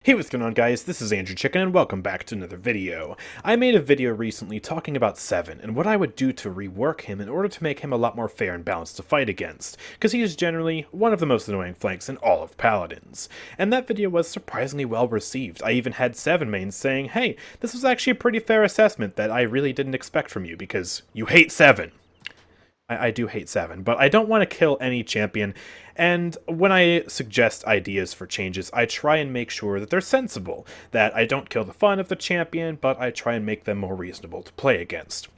Hey, what's going on, guys? This is AndrewChicken, and welcome back to another video. I made a video recently talking about Seven, and what I would do to rework him in order to make him a lot more fair and balanced to fight against, because he is generally one of the most annoying flanks in all of Paladins. And that video was surprisingly well received. I even had Seven mains saying, hey, this was actually a pretty fair assessment that I really didn't expect from you, because you hate Seven. I do hate Seven, but I don't want to kill any champion, and when I suggest ideas for changes, I try and make sure that they're sensible, that I don't kill the fun of the champion, but I try and make them more reasonable to play against.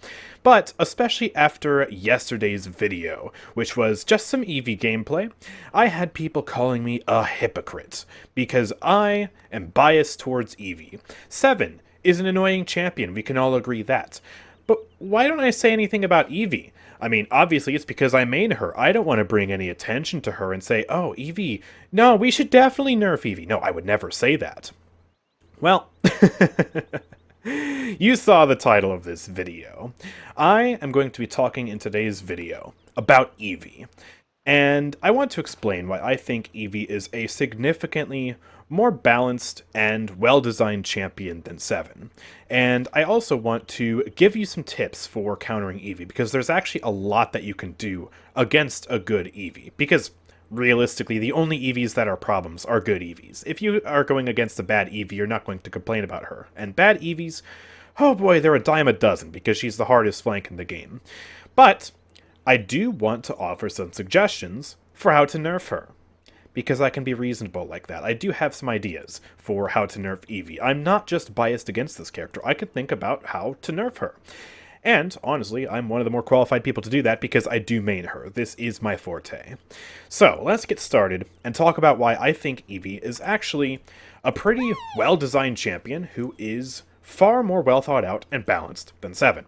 But, especially after yesterday's video, which was just some Evie gameplay, I had people calling me a hypocrite, because I am biased towards Evie. Seven is an annoying champion, we can all agree that. But why don't I say anything about Evie? I mean, obviously it's because I main her. I don't want to bring any attention to her and say, oh, Evie, no, we should definitely nerf Evie. No, I would never say that. Well, you saw the title of this video. I am going to be talking in today's video about Evie. And I want to explain why I think Evie is a significantly more balanced and well-designed champion than Seven. And I also want to give you some tips for countering Evie, because there's actually a lot that you can do against a good Evie. Because realistically, the only Evies that are problems are good Evies. If you are going against a bad Evie, you're not going to complain about her. And bad Evies, oh boy, they're a dime a dozen, because she's the hardest flank in the game. But I do want to offer some suggestions for how to nerf her, because I can be reasonable like that. I do have some ideas for how to nerf Evie. I'm not just biased against this character. I can think about how to nerf her. And, honestly, I'm one of the more qualified people to do that because I do main her. This is my forte. So, let's get started and talk about why I think Evie is actually a pretty well-designed champion who is far more well thought out and balanced than Seven.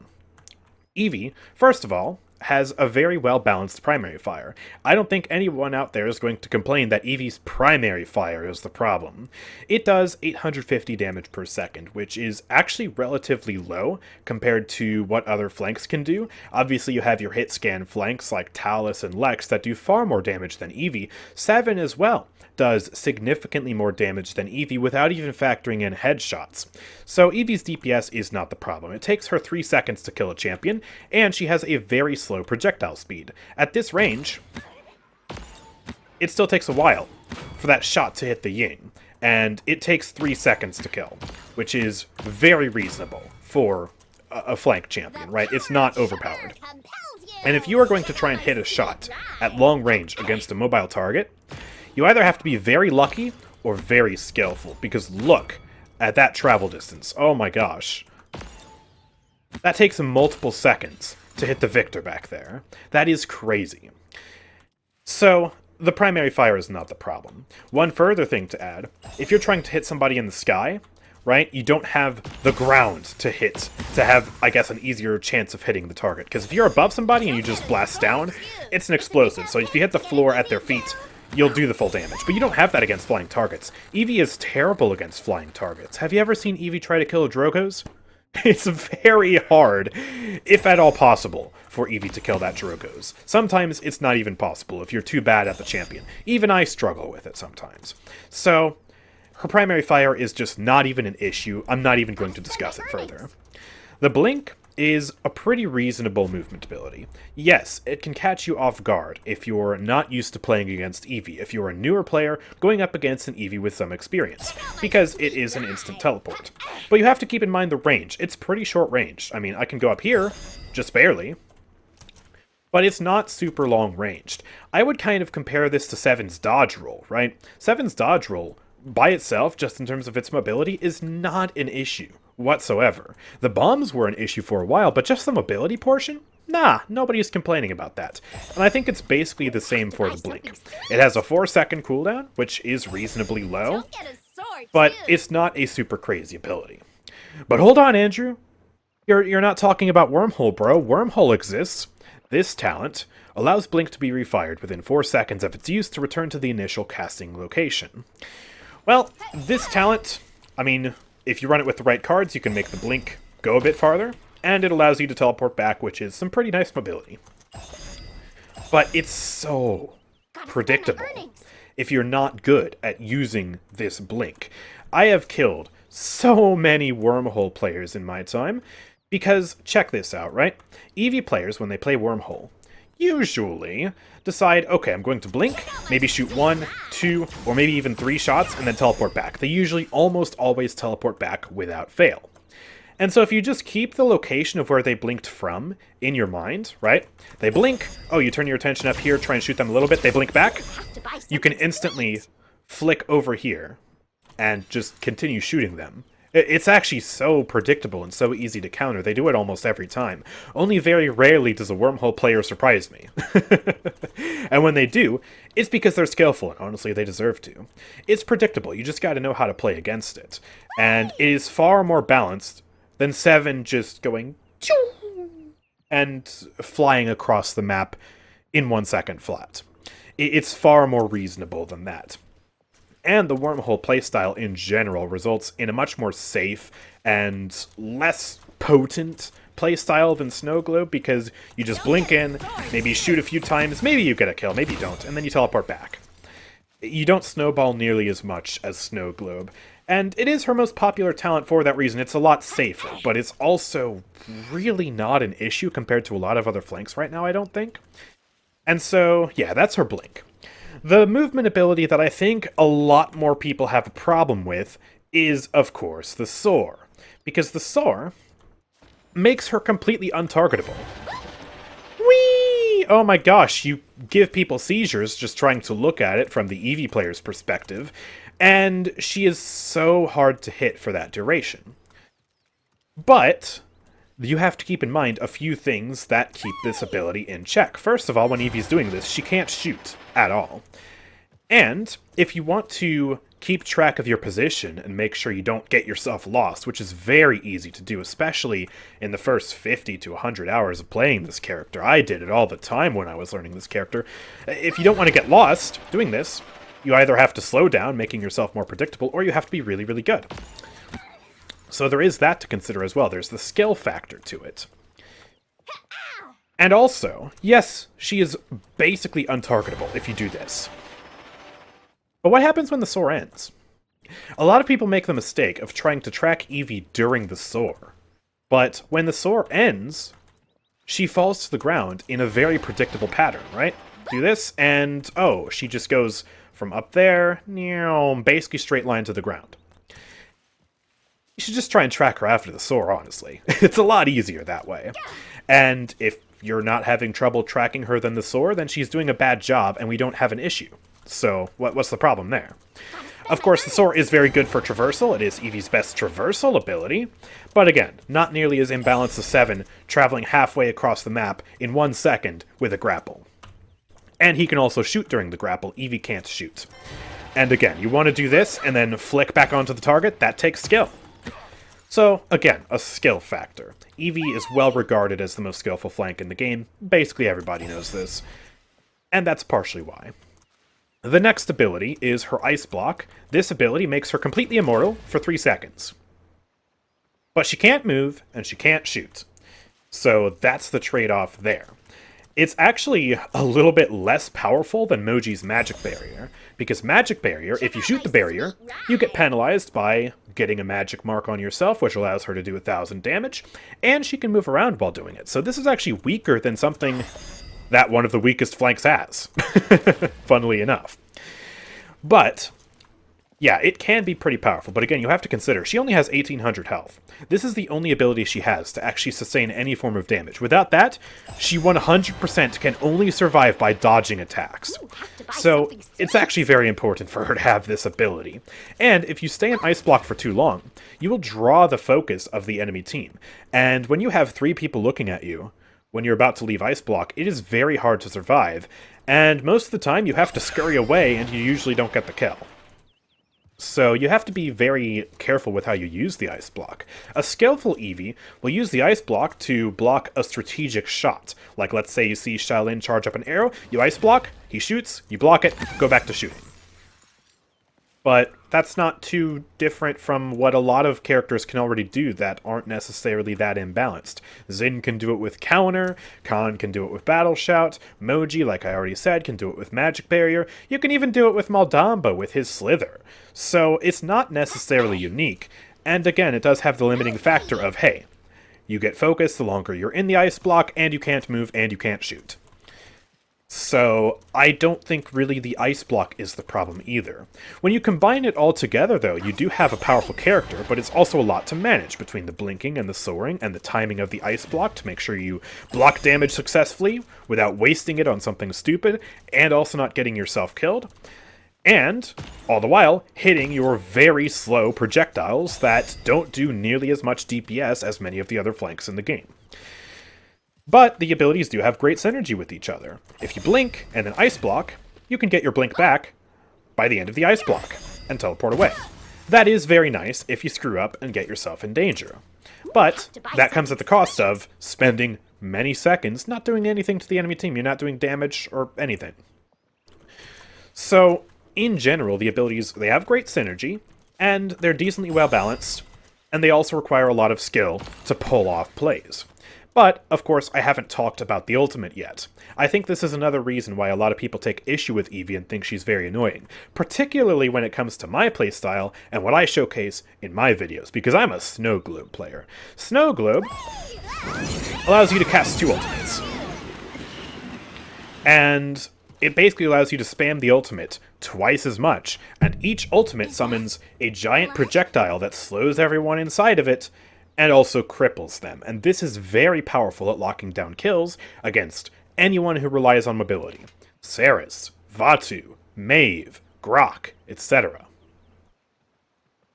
Evie, first of all, has a very well-balanced primary fire. I don't think anyone out there is going to complain that Evie's primary fire is the problem. It does 850 damage per second, which is actually relatively low compared to what other flanks can do. Obviously, you have your hit scan flanks like Talus and Lex that do far more damage than Evie. Seven as well does significantly more damage than Evie without even factoring in headshots. So Evie's DPS is not the problem. It takes her 3 seconds to kill a champion, and she has a very slow projectile speed. At this range, it still takes a while for that shot to hit the yin, and it takes 3 seconds to kill, which is very reasonable for a flank champion, right? It's not overpowered. And if you are going to try and hit a shot at long range against a mobile target, you either have to be very lucky or very skillful, because look at that travel distance. Oh my gosh. That takes him multiple seconds to hit the victor back there. That is crazy. So, the primary fire is not the problem. One further thing to add, if you're trying to hit somebody in the sky, right, you don't have the ground to hit, to have, I guess, an easier chance of hitting the target. Because if you're above somebody and you just blast down, it's an explosive. So if you hit the floor at their feet, you'll do the full damage. But you don't have that against flying targets. Evie is terrible against flying targets. Have you ever seen Evie try to kill a Drogoz? It's very hard, if at all possible, for Evie to kill that Drogoz. Sometimes it's not even possible if you're too bad at the champion. Even I struggle with it sometimes. So, her primary fire is just not even an issue. I'm not even going to discuss it further. The blink is a pretty reasonable movement ability. Yes, it can catch you off guard if you're not used to playing against Evie, if you're a newer player going up against an Evie with some experience, because it is an instant teleport. But you have to keep in mind the range. It's pretty short range. I mean, I can go up here, just barely, but it's not super long ranged. I would kind of compare this to Seven's dodge roll, right? Seven's dodge roll, by itself, just in terms of its mobility, is not an issue whatsoever. The bombs were an issue for a while, but just the mobility portion? Nah, nobody's complaining about that. And I think it's basically the same for the blink. It has a 4-second cooldown, which is reasonably low, but it's not a super crazy ability. But hold on, Andrew. You're not talking about Wormhole, bro. Wormhole exists. This talent allows Blink to be refired within 4 seconds of its use to return to the initial casting location. Well, this talent, I mean, if you run it with the right cards, you can make the blink go a bit farther, and it allows you to teleport back, which is some pretty nice mobility. But it's so predictable if you're not good at using this blink. I have killed so many Wormhole players in my time, because check this out, right? Evie players, when they play Wormhole, usually decide, okay, I'm going to blink, maybe shoot 1, 2, or maybe even 3 shots, and then teleport back. They usually almost always teleport back without fail. And so if you just keep the location of where they blinked from in your mind, right? They blink, oh, you turn your attention up here, try and shoot them a little bit, they blink back, you can instantly flick over here and just continue shooting them. It's actually so predictable and so easy to counter. They do it almost every time. Only very rarely does a Wormhole player surprise me. And when they do, it's because they're skillful, and honestly, they deserve to. It's predictable. You just gotta know how to play against it. And it is far more balanced than 7 just going and flying across the map in 1 second flat. It's far more reasonable than that. And the Wormhole playstyle in general results in a much more safe and less potent playstyle than Snow Globe, because you just blink in, maybe shoot a few times, maybe you get a kill, maybe you don't, and then you teleport back. You don't snowball nearly as much as Snow Globe, and it is her most popular talent for that reason. It's a lot safer, but it's also really not an issue compared to a lot of other flanks right now, I don't think. And so, yeah, that's her blink. The movement ability that I think a lot more people have a problem with is, of course, the Soar. Because the Soar makes her completely untargetable. Whee! Oh my gosh, you give people seizures just trying to look at it from the Evie player's perspective, and she is so hard to hit for that duration. But you have to keep in mind a few things that keep this ability in check. First of all, when Evie's doing this, she can't shoot at all. And if you want to keep track of your position and make sure you don't get yourself lost, which is very easy to do, especially in the first 50 to 100 hours of playing this character. I did it all the time when I was learning this character. If you don't want to get lost doing this, you either have to slow down, making yourself more predictable, or you have to be really, really good. So there is that to consider as well. There's the skill factor to it. And also, yes, she is basically untargetable if you do this. But what happens when the Soar ends? A lot of people make the mistake of trying to track Evie during the Soar. But when the Soar ends, she falls to the ground in a very predictable pattern, right? Do this, and oh, she just goes from up there, basically straight line to the ground. You should just try and track her after the Soar, honestly. It's a lot easier that way. And if you're not having trouble tracking her than the Soar, then she's doing a bad job and we don't have an issue. So what's the problem there? Of course, the Soar is very good for traversal. It is Evie's best traversal ability. But again, not nearly as imbalanced as 7, traveling halfway across the map in 1 second with a grapple. And he can also shoot during the grapple. Evie can't shoot. And again, you want to do this and then flick back onto the target. That takes skill. So, again, a skill factor. Evie is well regarded as the most skillful flank in the game. Basically everybody knows this. And that's partially why. The next ability is her Ice Block. This ability makes her completely immortal for 3 seconds. But she can't move, and she can't shoot. So that's the trade-off there. It's actually a little bit less powerful than Moji's Magic Barrier, because Magic Barrier, if you shoot the barrier, you get penalized by getting a magic mark on yourself, which allows her to do 1,000 damage, and she can move around while doing it. So this is actually weaker than something that one of the weakest flanks has, funnily enough. But yeah, it can be pretty powerful, but again, you have to consider, she only has 1,800 health. This is the only ability she has to actually sustain any form of damage. Without that, she 100% can only survive by dodging attacks. So, it's actually very important for her to have this ability. And if you stay in Ice Block for too long, you will draw the focus of the enemy team. And when you have 3 people looking at you, when you're about to leave Ice Block, it is very hard to survive. And most of the time, you have to scurry away, and you usually don't get the kill. So you have to be very careful with how you use the Ice Block. A skillful Evie will use the Ice Block to block a strategic shot. Like, let's say you see Xiaolin charge up an arrow, you Ice Block, he shoots, you block it, go back to shooting. But that's not too different from what a lot of characters can already do that aren't necessarily that imbalanced. Xin can do it with Counter, Khan can do it with Battle Shout, Moji, like I already said, can do it with Magic Barrier, you can even do it with Maldamba with his Slither. So it's not necessarily unique, and again, it does have the limiting factor of, hey, you get focused the longer you're in the ice block, and you can't move, and you can't shoot. So I don't think really the ice block is the problem either. When you combine it all together, though, you do have a powerful character, but it's also a lot to manage between the blinking and the soaring and the timing of the ice block to make sure you block damage successfully without wasting it on something stupid, and also not getting yourself killed. And, all the while, hitting your very slow projectiles that don't do nearly as much DPS as many of the other flanks in the game. But the abilities do have great synergy with each other. If you blink and then ice block, you can get your blink back by the end of the ice block and teleport away. That is very nice if you screw up and get yourself in danger. But that comes at the cost of spending many seconds not doing anything to the enemy team. You're not doing damage or anything. So, in general, the abilities, they have great synergy, and they're decently well balanced, and they also require a lot of skill to pull off plays. But, of course, I haven't talked about the ultimate yet. I think this is another reason why a lot of people take issue with Evie and think she's very annoying, particularly when it comes to my playstyle and what I showcase in my videos, because I'm a Snow Globe player. Snow Globe allows you to cast 2 ultimates. And it basically allows you to spam the ultimate twice as much, and each ultimate summons a giant projectile that slows everyone inside of it, and also cripples them, and this is very powerful at locking down kills against anyone who relies on mobility. Ceres, Vatu, Maeve, Grok, etc.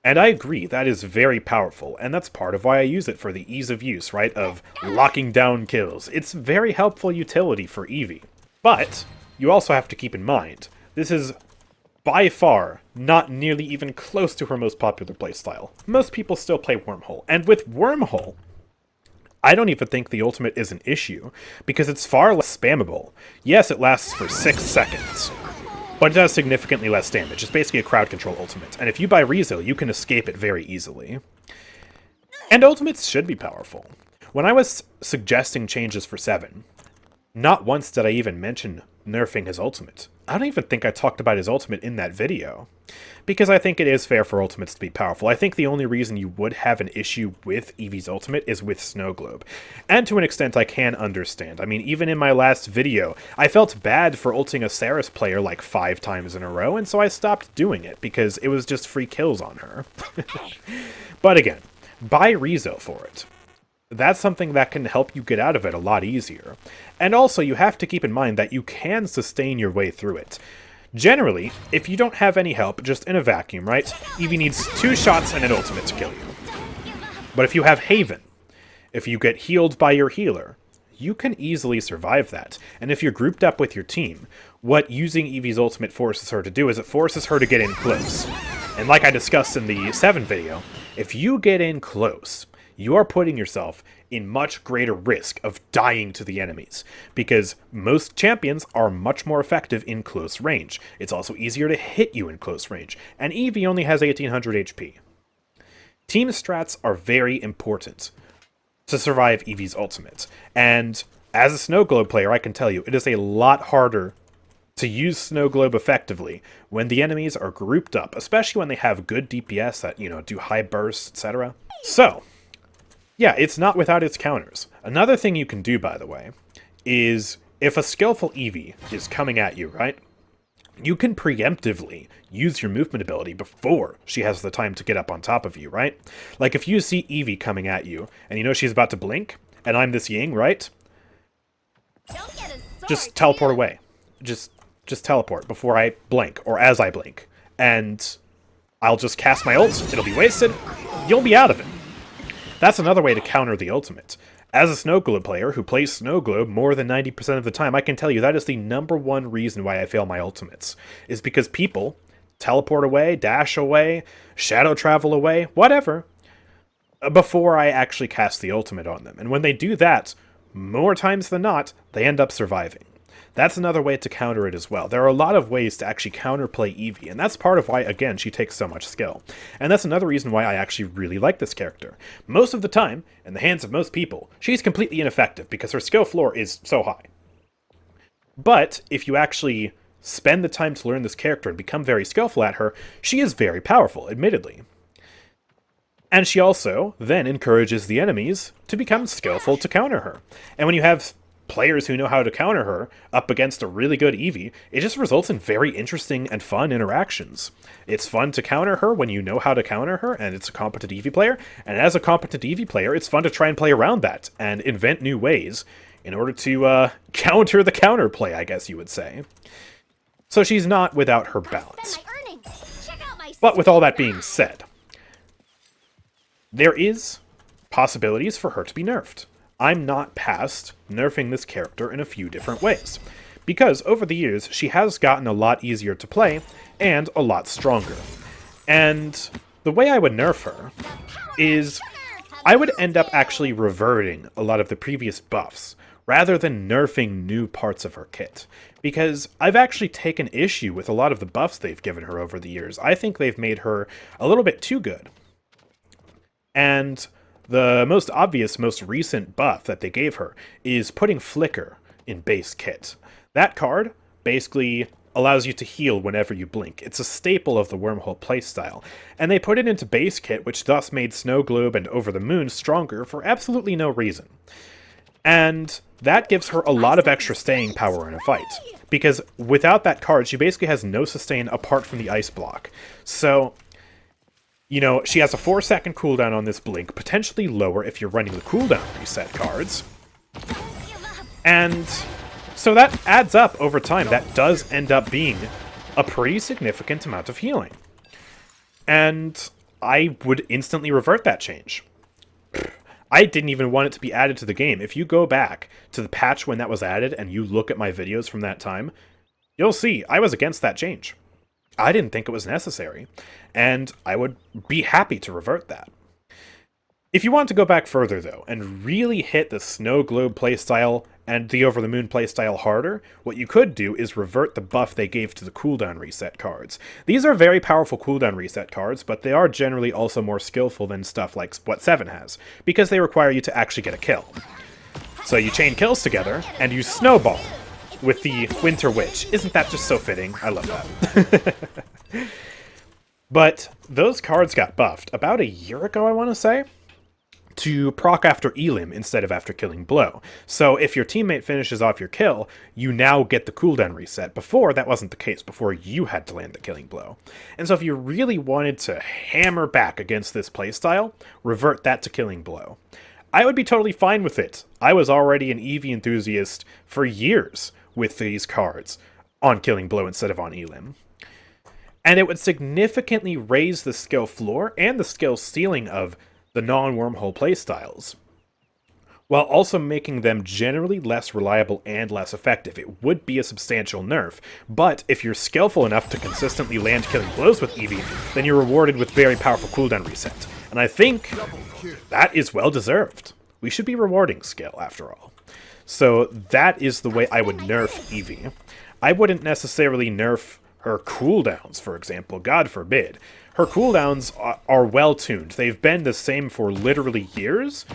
And I agree, that is very powerful, and that's part of why I use it for the ease of use, right, of locking down kills. It's very helpful utility for Evie. But you also have to keep in mind, this is by far not nearly even close to her most popular playstyle. Most people still play Wormhole, and with Wormhole, I don't even think the ultimate is an issue, because it's far less spammable. Yes, it lasts for 6 seconds, but it does significantly less damage. It's basically a crowd control ultimate, and if you buy Rezo, you can escape it very easily. And ultimates should be powerful. When I was suggesting changes for 7, not once did I even mention nerfing his ultimate. I don't even think I talked about his ultimate in that video, because I think it is fair for ultimates to be powerful. I think the only reason you would have an issue with Evie's ultimate is with Snow Globe, and to an extent I can understand. I mean, even in my last video, I felt bad for ulting a Ceres player like 5 times in a row, and so I stopped doing it, because it was just free kills on her. But again, buy Rezo for it. That's something that can help you get out of it a lot easier. And also, you have to keep in mind that you can sustain your way through it. Generally, if you don't have any help, just in a vacuum, right? Evie needs 2 shots and an ultimate to kill you. But if you have Haven, if you get healed by your healer, you can easily survive that. And if you're grouped up with your team, what using Evie's ultimate forces her to do is it forces her to get in close. And like I discussed in the 7 video, if you get in close, you are putting yourself in much greater risk of dying to the enemies, because most champions are much more effective in close range. It's also easier to hit you in close range, and Evie only has 1800 HP. Team strats are very important to survive Evie's ultimate, and as a Snow Globe player, I can tell you, it is a lot harder to use Snow Globe effectively when the enemies are grouped up, especially when they have good DPS that, do high bursts, etc. So, yeah, it's not without its counters. Another thing you can do, by the way, is if a skillful Evie is coming at you, right? You can preemptively use your movement ability before she has the time to get up on top of you, right? Like if you see Evie coming at you, and you know she's about to blink, and I'm this Ying, right? Just teleport away. Just teleport before I blink, or as I blink. And I'll just cast my ult, it'll be wasted, you'll be out of it. That's another way to counter the ultimate. As a Snow Globe player who plays Snow Globe more than 90% of the time, I can tell you that is the #1 reason why I fail my ultimates. Is because people teleport away, dash away, shadow travel away, whatever, before I actually cast the ultimate on them. And when they do that, more times than not, they end up surviving. That's another way to counter it as well. There are a lot of ways to actually counterplay Evie, and that's part of why, again, she takes so much skill. And that's another reason why I actually really like this character. Most of the time, in the hands of most people, she's completely ineffective because her skill floor is so high. But if you actually spend the time to learn this character and become very skillful at her, she is very powerful, admittedly. And she also then encourages the enemies to become skillful to counter her. And when you have players who know how to counter her up against a really good Evie, it just results in very interesting and fun interactions. It's fun to counter her when you know how to counter her, and it's a competent Evie player. And as a competent Evie player, it's fun to try and play around that and invent new ways in order to counter the counterplay, I guess you would say. So she's not without her balance. But with all that being said, there is possibilities for her to be nerfed. I'm not past nerfing this character in a few different ways, because over the years she has gotten a lot easier to play and a lot stronger. And the way I would nerf her is I would end up actually reverting a lot of the previous buffs rather than nerfing new parts of her kit, because I've actually taken issue with a lot of the buffs they've given her over the years. I think they've made her a little bit too good. And the most obvious, most recent buff that they gave her is putting Flicker in base kit. That card basically allows you to heal whenever you blink. It's a staple of the Wormhole playstyle, and they put it into base kit, which thus made Snow Globe and Over the Moon stronger for absolutely no reason. And that gives her a lot of extra staying power in a fight, because without that card, she basically has no sustain apart from the ice block. So, you know, she has a 4-second cooldown on this blink, potentially lower if you're running the cooldown reset cards. And so that adds up over time. That does end up being a pretty significant amount of healing. And I would instantly revert that change. I didn't even want it to be added to the game. If you go back to the patch when that was added and you look at my videos from that time, you'll see I was against that change. I didn't think it was necessary, and I would be happy to revert that. If you want to go back further, though, and really hit the Snow Globe playstyle and the Over the Moon playstyle harder, what you could do is revert the buff they gave to the cooldown reset cards. These are very powerful cooldown reset cards, but they are generally also more skillful than stuff like what 7 has, because they require you to actually get a kill. So you chain kills together, and you snowball with the Winter Witch. Isn't that just so fitting? I love that. But those cards got buffed about a year ago, I want to say, to proc after Elim instead of after Killing Blow. So if your teammate finishes off your kill, you now get the cooldown reset. Before, that wasn't the case. Before, you had to land the Killing Blow. And so if you really wanted to hammer back against this playstyle, revert that to Killing Blow. I would be totally fine with it. I was already an Evie enthusiast for years with these cards on Killing Blow instead of on Elim. And it would significantly raise the skill floor and the skill ceiling of the non-Wormhole playstyles, while also making them generally less reliable and less effective. It would be a substantial nerf, but if you're skillful enough to consistently land Killing Blows with Evie, then you're rewarded with very powerful cooldown reset. And I think that is well deserved. We should be rewarding skill, after all. So that is the way I would nerf Evie. I wouldn't necessarily nerf her cooldowns, for example, God forbid. Her cooldowns are well-tuned. They've been the same for literally years,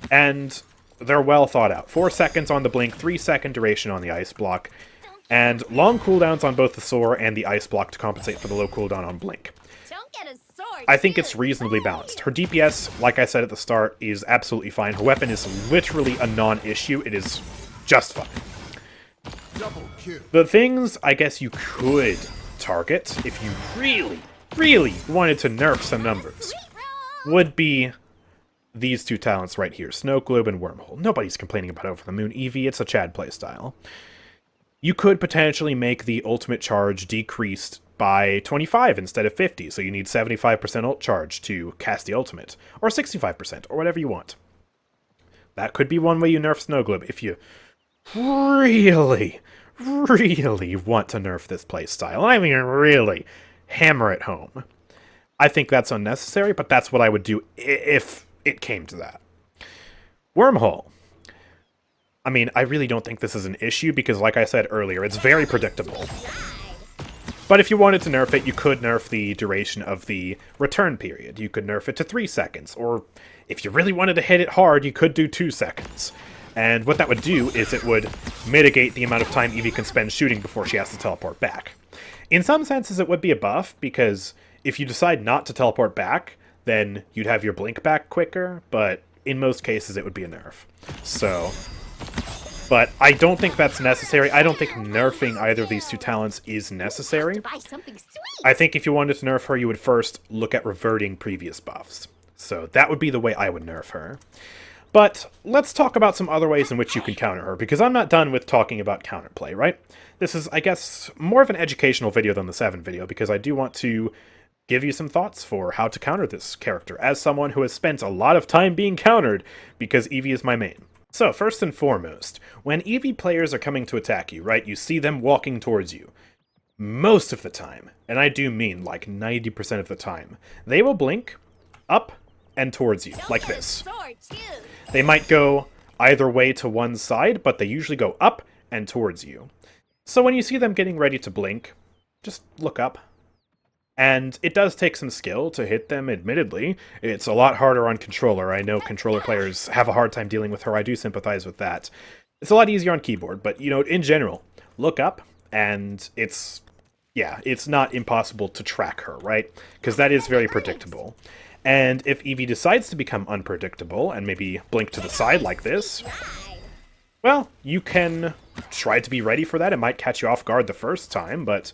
and they're well thought out. 4 seconds on the blink, 3-second duration on the ice block, and long cooldowns on both the soar and the ice block to compensate for the low cooldown on blink. I think it's reasonably balanced. Her DPS, like I said at the start, is absolutely fine. Her weapon is literally a non-issue. It is just fine. The things I guess you could target, if you really wanted to nerf some numbers, would be these two talents right here, Snow Globe and Wormhole. Nobody's complaining about Over the Moon Evie, it's a Chad playstyle. You could potentially make the ultimate charge decreased by 25 instead of 50, so you need 75% ult charge to cast the ultimate, or 65%, or whatever you want. That could be one way you nerf Snow Globe, if you really want to nerf this playstyle. I mean, really hammer it home. I think that's unnecessary, but that's what I would do if it came to that. Wormhole. I mean, I really don't think this is an issue because, like I said earlier, it's very predictable. But if you wanted to nerf it, you could nerf the duration of the return period. You could nerf it to 3 seconds, or if you really wanted to hit it hard, you could do 2 seconds. And what that would do is it would mitigate the amount of time Evie can spend shooting before she has to teleport back. In some senses, it would be a buff, because if you decide not to teleport back, then you'd have your blink back quicker, but in most cases it would be a nerf. So, but I don't think that's necessary. I don't think nerfing either of these two talents is necessary. I think if you wanted to nerf her, you would first look at reverting previous buffs. So that would be the way I would nerf her. But let's talk about some other ways in which you can counter her, because I'm not done with talking about counterplay, right? This is, I guess, more of an educational video than the 7 video, because I do want to give you some thoughts for how to counter this character, as someone who has spent a lot of time being countered, because Evie is my main. So, first and foremost, when Evie players are coming to attack you, right, you see them walking towards you. Most of the time, and I do mean like 90% of the time, they will blink up and towards you, like this. They might go either way to one side, but they usually go up and towards you. So when you see them getting ready to blink, just look up. And it does take some skill to hit them, admittedly. It's a lot harder on controller. I know controller players have a hard time dealing with her. I do sympathize with that. It's a lot easier on keyboard, but, you know, in general, look up, and it's not impossible to track her, right? Because that is very predictable. And if Evie decides to become unpredictable and maybe blink to the side like this, well, you can try to be ready for that. It might catch you off guard the first time, but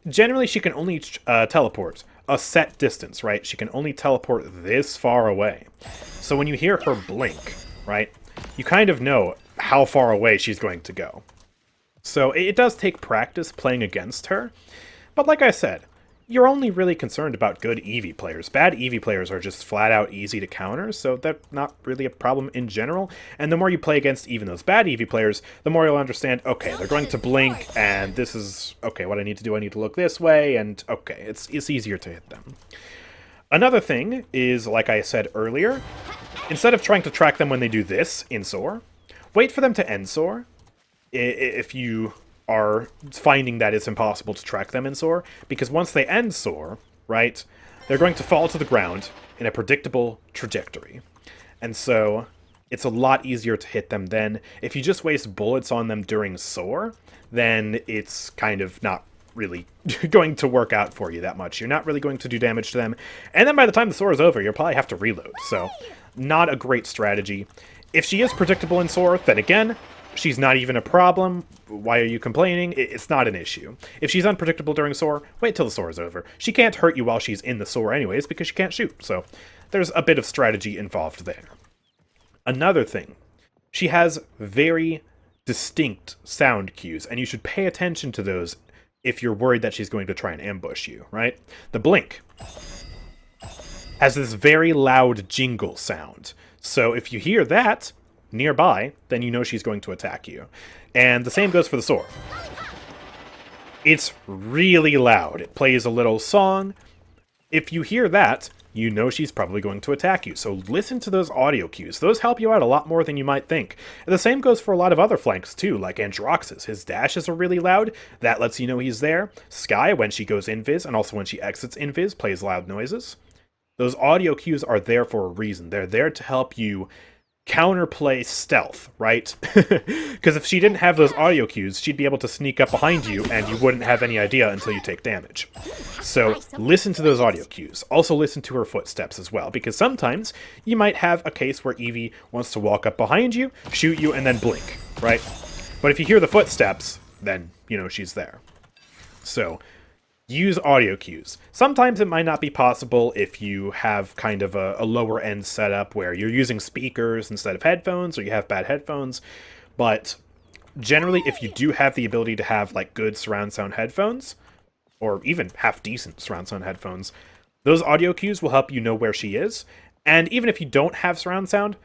generally she can only teleport a set distance, right? She can only teleport this far away. So when you hear her blink, right, you kind of know how far away she's going to go. So it does take practice playing against her, but like I said, you're only really concerned about good Evie players. Bad Evie players are just flat out easy to counter, so that's not really a problem in general. And the more you play against even those bad Evie players, the more you'll understand, okay, they're going to blink, and this is, okay, what I need to do, I need to look this way, and okay, it's easier to hit them. Another thing is, like I said earlier, instead of trying to track them when they do this in Soar, wait for them to end Soar. If you are finding that it's impossible to track them in Soar, because once they end Soar, right, they're going to fall to the ground in a predictable trajectory. And so it's a lot easier to hit them then. If you just waste bullets on them during Soar, then it's kind of not really going to work out for you that much. You're not really going to do damage to them. And then by the time the Soar is over, you'll probably have to reload. So not a great strategy. If she is predictable in Soar, then again, she's not even a problem. Why are you complaining? It's not an issue. If she's unpredictable during Soar, wait till the Soar is over. She can't hurt you while she's in the Soar anyways, because she can't shoot. So there's a bit of strategy involved there. Another thing, she has very distinct sound cues, and you should pay attention to those if you're worried that she's going to try and ambush you, right? The blink has this very loud jingle sound. So if you hear that nearby, then you know she's going to attack you. And the same goes for the Soar. It's really loud. It plays a little song. If you hear that, you know she's probably going to attack you. So listen to those audio cues. Those help you out a lot more than you might think. And the same goes for a lot of other flanks too, like Androx's. His dashes are really loud. That lets you know he's there. Skye, when she goes invis, and also when she exits invis, plays loud noises. Those audio cues are there for a reason. They're there to help you counterplay stealth, right? Because if she didn't have those audio cues, she'd be able to sneak up behind you, and you wouldn't have any idea until you take damage. So listen to those audio cues. Also listen to her footsteps as well, because sometimes you might have a case where Evie wants to walk up behind you, shoot you, and then blink, right? But if you hear the footsteps, then you know she's there. So use audio cues. Sometimes it might not be possible if you have kind of a lower end setup where you're using speakers instead of headphones, or you have bad headphones, but generally if you do have the ability to have like good surround sound headphones, or even half decent surround sound headphones, those audio cues will help you know where she is. And even if you don't have surround sound,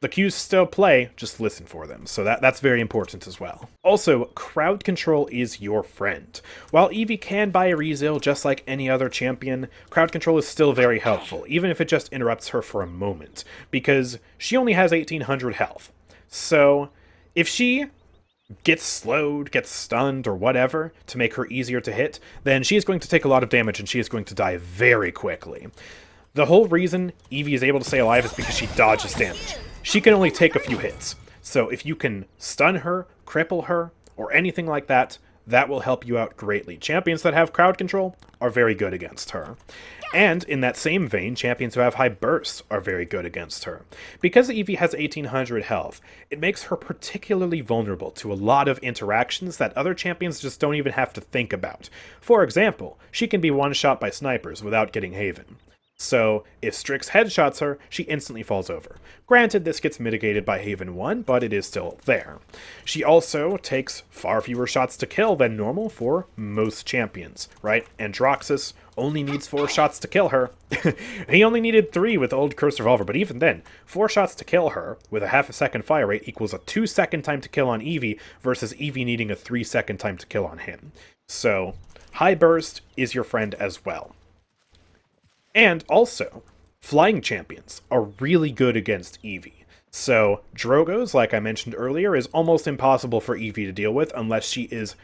the cues still play, just listen for them. So that's very important as well. Also, crowd control is your friend. While Evie can buy a rezeal just like any other champion, crowd control is still very helpful, even if it just interrupts her for a moment, because she only has 1800 health. So If she gets slowed, gets stunned, or whatever to make her easier to hit, then she is going to take a lot of damage and she is going to die very quickly. The whole reason Evie is able to stay alive is because she dodges damage. She can only take a few hits. So if you can stun her, cripple her, or anything like that, that will help you out greatly. Champions that have crowd control are very good against her. And in that same vein, champions who have high bursts are very good against her. Because Evie has 1800 health, it makes her particularly vulnerable to a lot of interactions that other champions just don't even have to think about. For example, she can be one-shot by snipers without getting Haven. So, if Strix headshots her, she instantly falls over. Granted, this gets mitigated by Haven 1, but it is still there. She also takes far fewer shots to kill than normal for most champions, right? Androxus only needs 4 shots to kill her. He only needed 3 with Old Cursed Revolver, but even then, 4 shots to kill her with a half a second fire rate equals a 2-second time to kill on Evie versus Evie needing a 3-second time to kill on him. So, high burst is your friend as well. And also, flying champions are really good against Evie. So, Drogoz, like I mentioned earlier, is almost impossible for Evie to deal with unless she is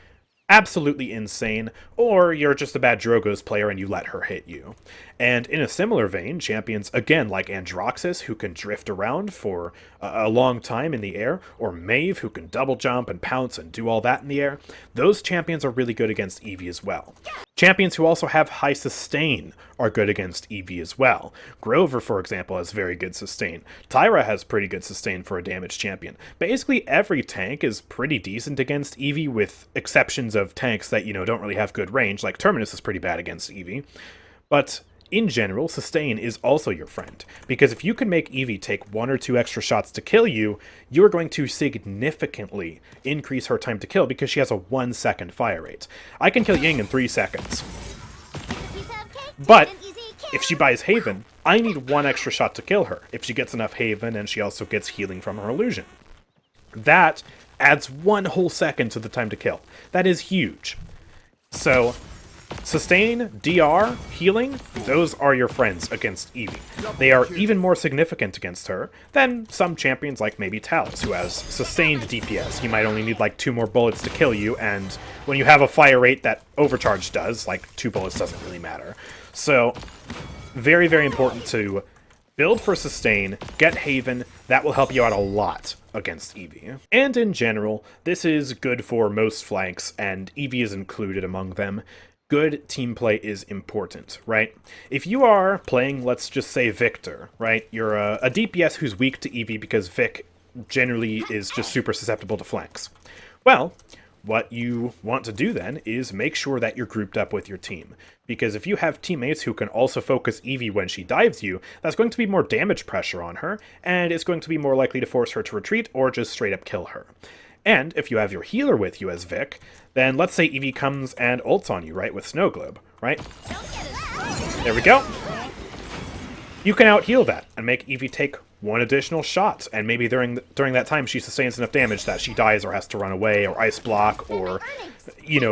absolutely insane, or you're just a bad Drogoz player and you let her hit you. And in a similar vein, champions, again, like Androxus, who can drift around for a long time in the air, or Maeve, who can double jump and pounce and do all that in the air, those champions are really good against Evie as well. Champions who also have high sustain are good against Evie as well. Grover, for example, has very good sustain. Tyra has pretty good sustain for a damaged champion. Basically, every tank is pretty decent against Evie, with exceptions of tanks that, don't really have good range, like Terminus is pretty bad against Evie. But in general, sustain is also your friend, because if you can make Evie take 1 or 2 extra shots to kill you, you're going to significantly increase her time to kill because she has a 1-second fire rate. I can kill Ying in 3 seconds. But if she buys Haven, I need 1 extra shot to kill her, if she gets enough Haven and she also gets healing from her illusion. That adds 1 whole second to the time to kill. That is huge. So, sustain, DR, healing, those are your friends against Evie. They are even more significant against her than some champions like maybe Talus, who has sustained DPS. You might only need like 2 more bullets to kill you, and when you have a fire rate that Overcharge does, like 2 bullets doesn't really matter. So, very, very important to build for sustain, get Haven, that will help you out a lot against Evie. And in general, this is good for most flanks, and Evie is included among them. Good team play is important, right? If you are playing, let's just say Victor, right? You're a DPS who's weak to Evie because Vic generally is just super susceptible to flanks. Well, what you want to do then is make sure that you're grouped up with your team. Because if you have teammates who can also focus Evie when she dives you, that's going to be more damage pressure on her, and it's going to be more likely to force her to retreat or just straight up kill her. And if you have your healer with you as Vic, then let's say Evie comes and ults on you, right, with Snow Globe, right? There we go. You can out-heal that and make Evie take 1 additional shot, and maybe during that time she sustains enough damage that she dies or has to run away or ice block or,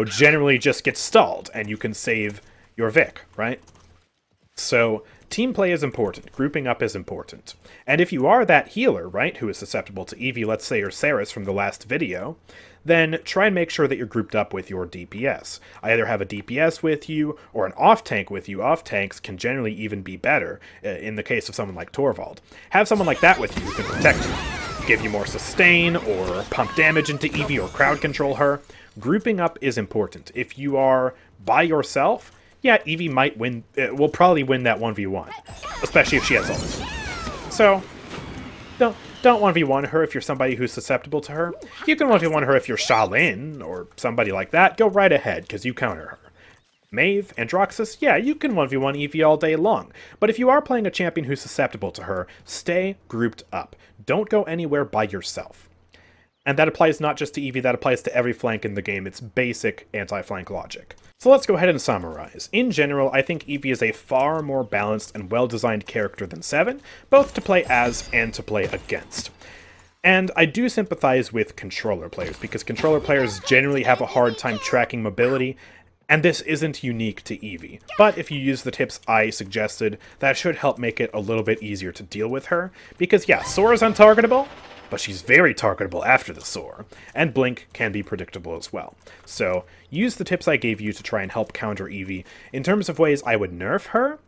generally just gets stalled, and you can save your Vic, right? So, team play is important. Grouping up is important. And if you are that healer, right, who is susceptible to Evie, let's say you're Saris from the last video, then try and make sure that you're grouped up with your DPS. Either have a DPS with you or an off-tank with you. Off-tanks can generally even be better in the case of someone like Torvald. Have someone like that with you who can protect you, give you more sustain, or pump damage into Evie or crowd control her. Grouping up is important. If you are by yourself, yeah, Evie might win, will probably win that 1v1, especially if she has ult. So, don't 1v1 her if you're somebody who's susceptible to her. You can 1v1 her if you're Shaolin or somebody like that. Go right ahead, because you counter her. Maeve, Androxus, yeah, you can 1v1 Evie all day long. But if you are playing a champion who's susceptible to her, stay grouped up. Don't go anywhere by yourself. And that applies not just to Evie, that applies to every flank in the game. It's basic anti-flank logic. So let's go ahead and summarize. In general, I think Evie is a far more balanced and well-designed character than Seven, both to play as and to play against. And I do sympathize with controller players, because controller players generally have a hard time tracking mobility, and this isn't unique to Evie. But if you use the tips I suggested, that should help make it a little bit easier to deal with her. Because yeah, Sora's untargetable, but she's very targetable after the soar, and blink can be predictable as well. So use the tips I gave you to try and help counter Evie. In terms of ways I would nerf her,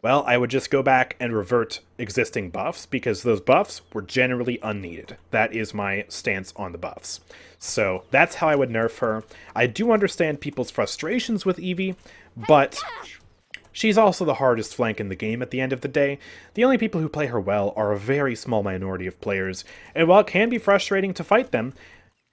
well, I would just go back and revert existing buffs, because those buffs were generally unneeded. That is my stance on the buffs. So that's how I would nerf her. I do understand people's frustrations with Evie, but she's also the hardest flank in the game at the end of the day. The only people who play her well are a very small minority of players, and while it can be frustrating to fight them,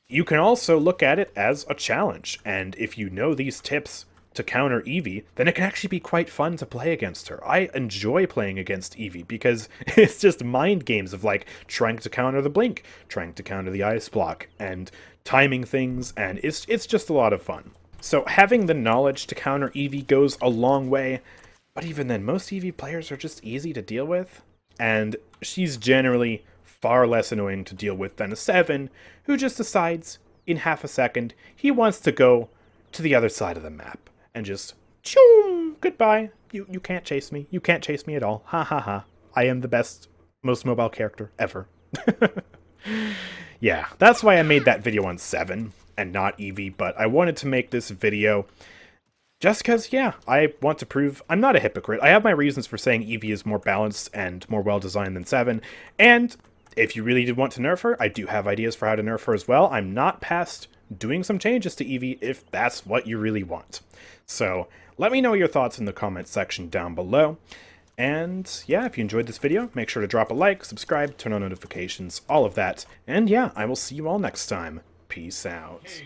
you can also look at it as a challenge, and if you know these tips to counter Evie, then it can actually be quite fun to play against her. I enjoy playing against Evie because it's just mind games of like trying to counter the blink, trying to counter the ice block, and timing things, and it's just a lot of fun. So having the knowledge to counter Evie goes a long way, but even then, most Evie players are just easy to deal with, and she's generally far less annoying to deal with than a 7, who just decides, in half a second, he wants to go to the other side of the map, and just, choom, goodbye. You can't chase me. You can't chase me at all. Ha ha ha. I am the best, most mobile character ever. Yeah, that's why I made that video on 7 and not Evie, but I wanted to make this video just because, yeah, I want to prove I'm not a hypocrite. I have my reasons for saying Evie is more balanced and more well-designed than 7, and if you really did want to nerf her, I do have ideas for how to nerf her as well. I'm not past doing some changes to Evie if that's what you really want. So let me know your thoughts in the comments section down below. And yeah, if you enjoyed this video, make sure to drop a like, subscribe, turn on notifications, all of that. And yeah, I will see you all next time. Peace out.